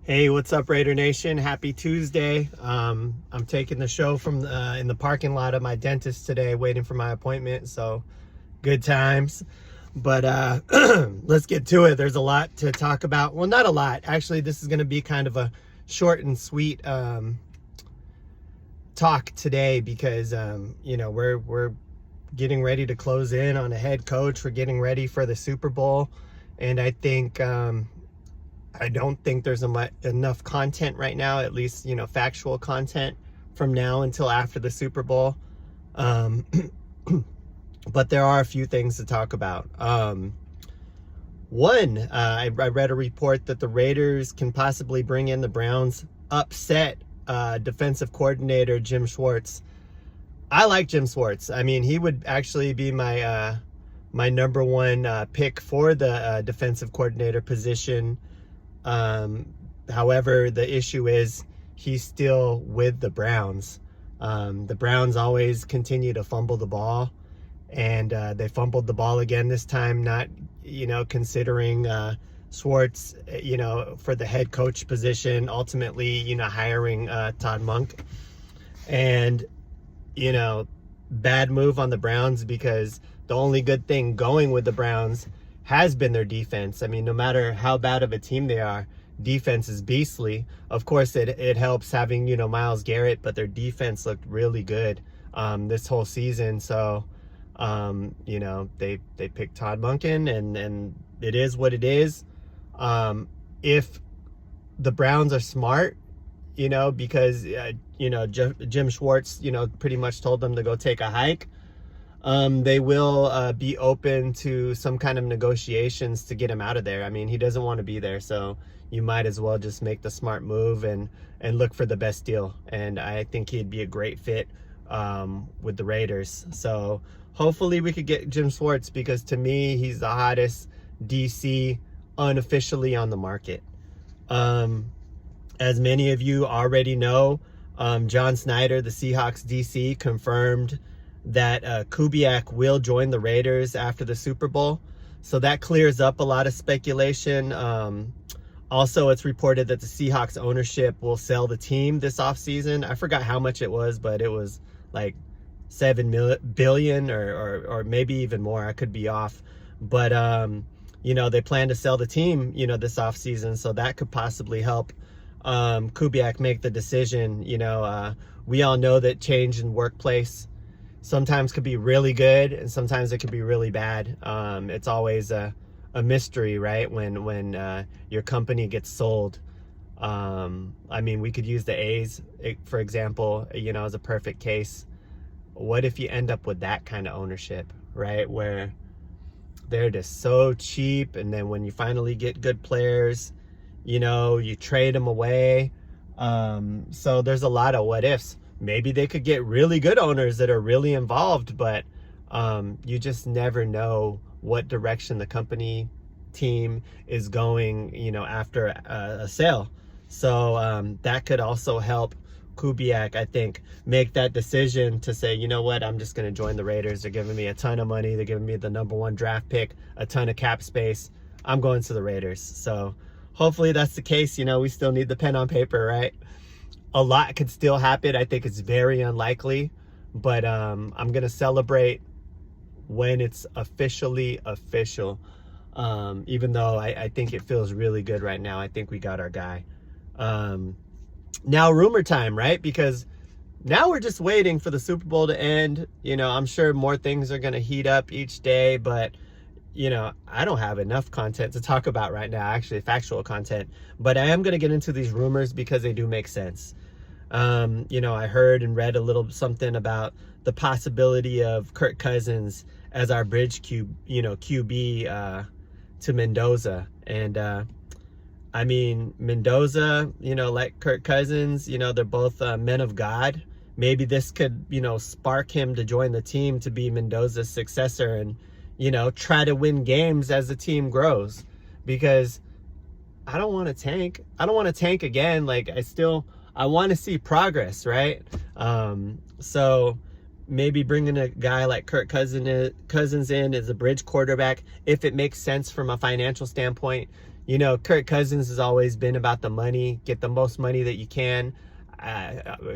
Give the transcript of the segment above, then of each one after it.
Hey, what's up, Raider Nation? Happy Tuesday. I'm taking the show from in the parking lot of my dentist today, waiting for my appointment. So, good times. But let's get to it. There's a lot to talk about. Well, not a lot. Actually, this is going to be kind of a short and sweet talk today because we're getting ready to close in on a head coach. We're getting ready for the Super Bowl, and I don't think there's enough content right now, at least, factual content from now until after the Super Bowl. But there are a few things to talk about. One, I read a report that the Raiders can possibly bring in the Browns' upset defensive coordinator, Jim Schwartz. I like Jim Schwartz. I mean, he would actually be my number one pick for the defensive coordinator position. However, the issue is he's still with the Browns. The Browns always continue to fumble the ball, and they fumbled the ball again this time, not, considering Schwartz, for the head coach position, ultimately, hiring Todd Monk. And, bad move on the Browns, because the only good thing going with the Browns has been their defense. I mean, no matter how bad of a team they are, defense is beastly. Of course, it helps having, Myles Garrett, but their defense looked really good this whole season. So, they picked Todd Monken, and it is what it is. If the Browns are smart, because, Jim Schwartz, pretty much told them to go take a hike, they will be open to some kind of negotiations to get him out of there. I mean, he doesn't want to be there, so you might as well just make the smart move and look for the best deal. And I think he'd be a great fit with the Raiders. So hopefully we could get Jim Schwartz, because to me, he's the hottest DC unofficially on the market. As many of you already know, John Snyder, the Seahawks DC, confirmed that Kubiak will join the Raiders after the Super Bowl. So that clears up a lot of speculation. Also, it's reported that the Seahawks ownership will sell the team this offseason. I forgot how much it was, but it was like $7 billion or maybe even more. I could be off. But, they plan to sell the team, this offseason. So that could possibly help Kubiak make the decision. We all know that change in workplace sometimes could be really good, and sometimes it could be really bad. It's always a mystery, right? When your company gets sold. I mean, we could use the A's, for example, as a perfect case. What if you end up with that kind of ownership, right? Where they're just so cheap, and then when you finally get good players, you trade them away. So there's a lot of what ifs. Maybe they could get really good owners that are really involved, but you just never know what direction the company team is going, after a sale. So that could also help Kubiak, I think, make that decision to say, you know what, I'm just going to join the Raiders. They're giving me a ton of money. They're giving me the number one draft pick, a ton of cap space. I'm going to the Raiders. So hopefully that's the case. We still need the pen on paper, right? A lot could still happen. I think it's very unlikely, but I'm going to celebrate when it's officially official. Even though I think it feels really good right now. I think we got our guy. Now rumor time, right? Because now we're just waiting for the Super Bowl to end. I'm sure more things are going to heat up each day, but I don't have enough content to talk about right now, actually factual content, but I am going to get into these rumors because they do make sense. I heard and read a little something about the possibility of Kirk Cousins as our bridge QB to Mendoza. And I mean, Mendoza, like Kirk Cousins, they're both men of God. Maybe this could, spark him to join the team to be Mendoza's successor and, try to win games as the team grows. Because I don't want to tank. I don't want to tank again. Like, I want to see progress, right? So maybe bringing a guy like Kirk Cousins in as a bridge quarterback, if it makes sense from a financial standpoint. You know, Kirk Cousins has always been about the money, get the most money that you can.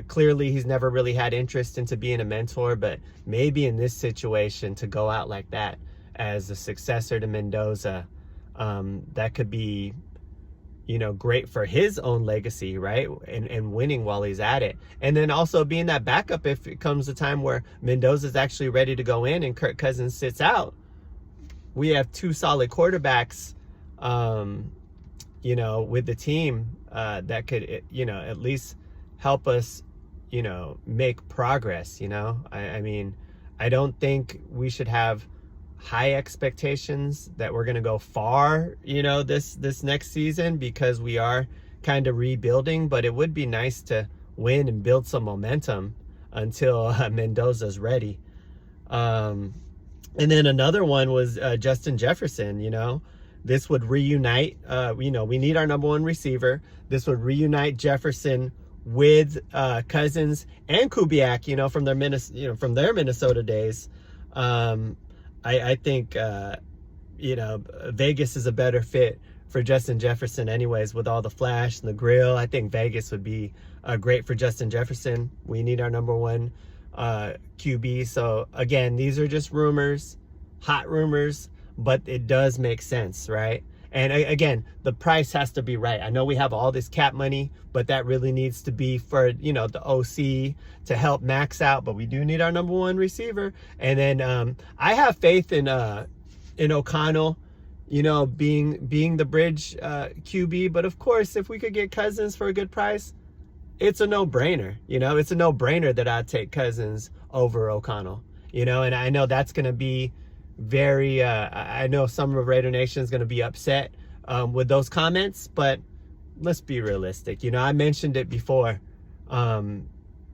Clearly, he's never really had interest into being a mentor, but maybe in this situation to go out like that as a successor to Mendoza, that could be, you know, great for his own legacy, right? And winning while he's at it. And then also being that backup if it comes a time where Mendoza's actually ready to go in and Kirk Cousins sits out. We have two solid quarterbacks, you know, with the team that could, you know, at least help us, you know, make progress, you know? I mean, I don't think we should have high expectations that we're going to go far, you know, this next season, because we are kind of rebuilding, but it would be nice to win and build some momentum until Mendoza's ready. And then another one was Justin Jefferson. You know, this would reunite, you know, we need our number one receiver. This would reunite Jefferson with Cousins and Kubiak, you know, from their Minnesota days. I think, you know, Vegas is a better fit for Justin Jefferson anyways, with all the flash and the grill. I think Vegas would be great for Justin Jefferson. We need our number one QB. So again, these are just rumors, hot rumors, but it does make sense, right? And again, the price has to be right. I know we have all this cap money, but that really needs to be for, you know, the OC to help max out. But we do need our number one receiver. And then I have faith in O'Connell, you know, being the bridge QB. But of course, if we could get Cousins for a good price, it's a no-brainer. You know, it's a no-brainer that I'd take Cousins over O'Connell. You know, and I know that's going to be very I know some of Raider Nation is going to be upset with those comments, but let's be realistic. You know, I mentioned it before.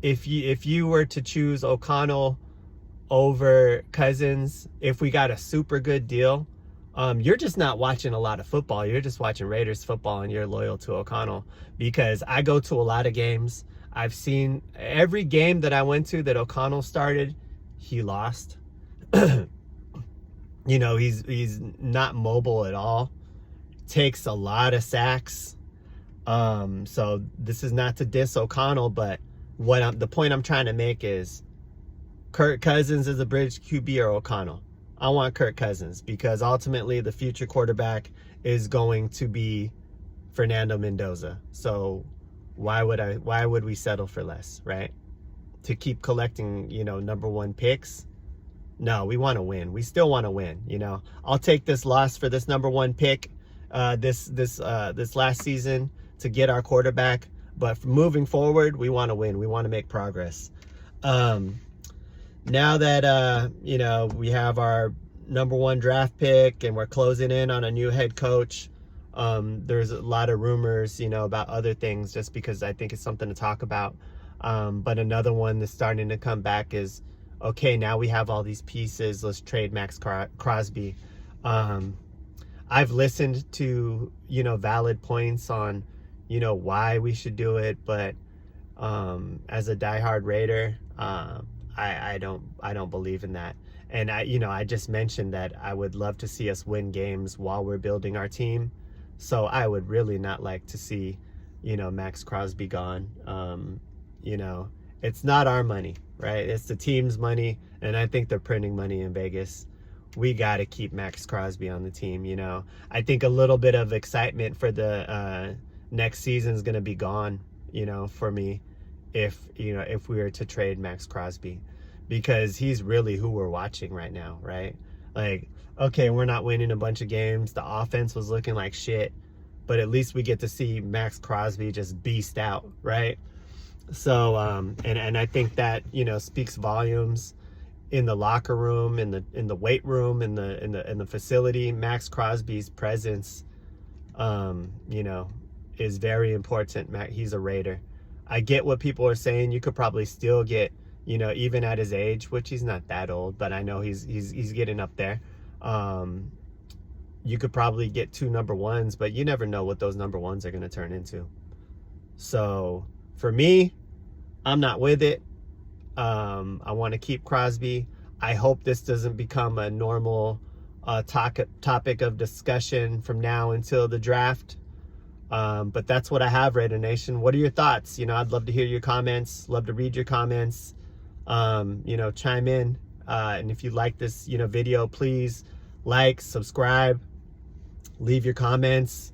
If you were to choose O'Connell over Cousins, if we got a super good deal, you're just not watching a lot of football. You're just watching Raiders football, and you're loyal to O'Connell. Because I go to a lot of games. I've seen every game that I went to that O'Connell started, he lost. You know, he's not mobile at all. Takes a lot of sacks. So this is not to diss O'Connell, but the point I'm trying to make is Kirk Cousins is a bridge QB or O'Connell. I want Kirk Cousins, because ultimately the future quarterback is going to be Fernando Mendoza. So why would we settle for less, right? To keep collecting, you know, number one picks. No, we want to win. We still want to win. You know, I'll take this loss for this number one pick, this last season to get our quarterback. But moving forward, we want to win. We want to make progress. Now that you know, we have our number one draft pick and we're closing in on a new head coach, there's a lot of rumors, you know, about other things, just because I think it's something to talk about. But another one that's starting to come back is, okay, now we have all these pieces. Let's trade Max Crosby. I've listened to, you know, valid points on, you know, why we should do it, but as a diehard Raider, I don't believe in that. And I just mentioned that I would love to see us win games while we're building our team. So I would really not like to see, you know, Max Crosby gone. You know, it's not our money, right? It's the team's money, and I think they're printing money in Vegas. We got to keep Max Crosby on the team, you know. I think a little bit of excitement for the next season is going to be gone, you know, for me, if we were to trade Max Crosby, because he's really who we're watching right now, right? Like, okay, we're not winning a bunch of games. The offense was looking like shit, but at least we get to see Max Crosby just beast out, right? So, and I think that, you know, speaks volumes in the locker room, in the weight room, in the facility. Max Crosby's presence, you know, is very important. He's a Raider. I get what people are saying. You could probably still get, you know, even at his age, which he's not that old, but I know he's getting up there. You could probably get 2 number ones, but you never know what those number ones are going to turn into. So for me, I'm not with it. I want to keep Crosby. I hope this doesn't become a normal topic of discussion from now until the draft. But that's what I have, Raider Nation. What are your thoughts? You know, I'd love to hear your comments. Love to read your comments. You know, chime in. And if you like this, you know, video, please like, subscribe, leave your comments,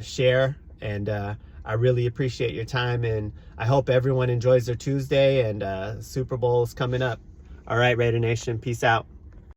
share. And I really appreciate your time. And I hope everyone enjoys their Tuesday, and Super Bowl's coming up. All right, Raider Nation, peace out.